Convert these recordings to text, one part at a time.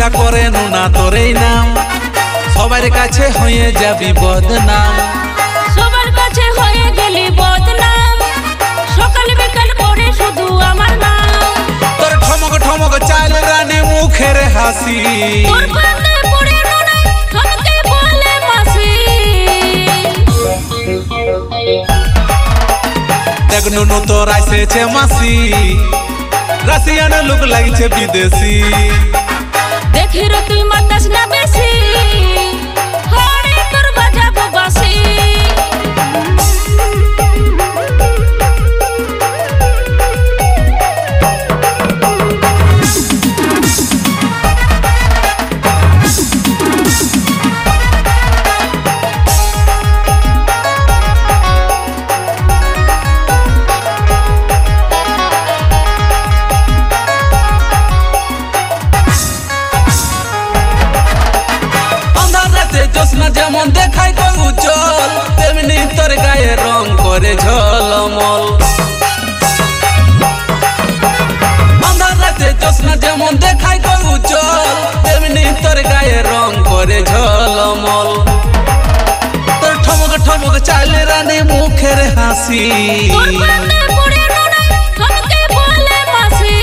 সন্ধ্যা করে না তোর এই নাম সবার কাছে হয়ে যাবি বদনাম সবার কাছে হয়ে গেলি বদনাম সকাল বিকাল করে শুধু আমার নাম তোর ঠমক ঠমক চাল রানী মুখের হাসি তোর পাতে পড়ে নোনা আমাকে বলে মাসি দেখ নুনু তোর আইসেছে মাসি রাশিয়ান লোক লাগছে বিদেশি দেখি রে তুই মাতাস না বেশি হরে তোর বাজাবো বাসি জোসনা যেমন দেখায় কই উজ্জ্বল তেমনি তোর গায়ে রং করে ঝলমল আন্ধার রাতে জোসনা যেমন দেখায় কই উজ্জ্বল তেমনি তোর গায়ে রং করে ঝলমল তোর ঠমক ঠমক চাইলে রানী মুখের হাসি তোর পাতে পড়ে নোনা আমাকে বলে মাসি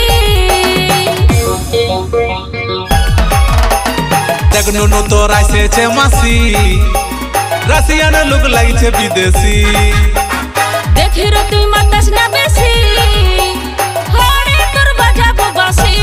দেখ নুনু তোর আইসেছে মাসি রাশিয়ান লোক লাগছে বিদেশি দেখি রে তুই মাতাস না বেশি হরে তোর বাজাবো বাসি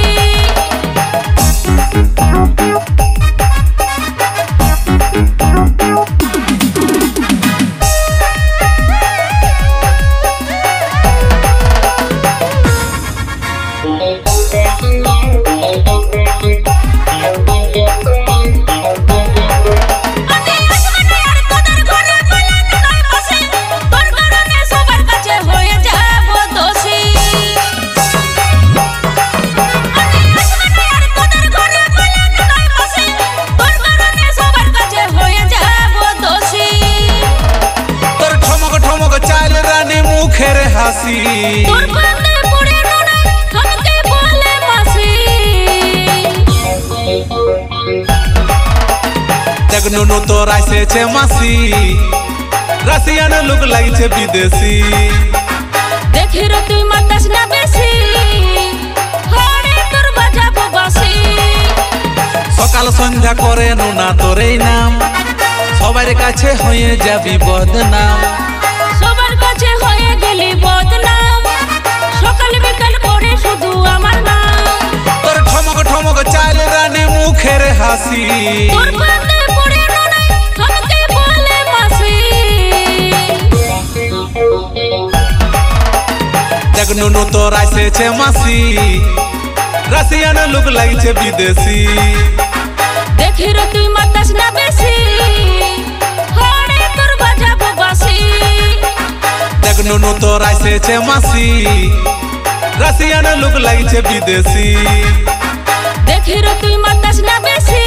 মুখের হাসি তোর পাতে পড়ে নোনা আমাকে বলে মাসি দেখ নুনু তোর আইসেছে মাসি রাশিয়ান লোক লাগছে বিদেশি দেখি রে তুই মাতাস না বেশি হরে তোর বাজাবো বাসি সকাল সন্ধ্যা করে না তোর এই নাম সবার কাছে হয়ে যাবি বদনাম সবার কাছে হয়ে গেলি বদনাম সকাল বিকাল করে শুধু আমার নাম তোর ঠমক ঠমক চাল রানী মুখের হাসি তোর পাতে পড়ে নোনা আমাকে বলে মাসি দেখ নুনু তোর আইসেছে মাসি রাশিয়ান লোক লাগছে বিদেশি দেখি রে তুই মাতাস না বেশি হরে তোর বাজাবো বাসি দেখ নুনু তোর আইসেছে মাসি রাশিয়ান লোক লাগছে বিদেশি দেখি রে তুই মাতাস না বেশি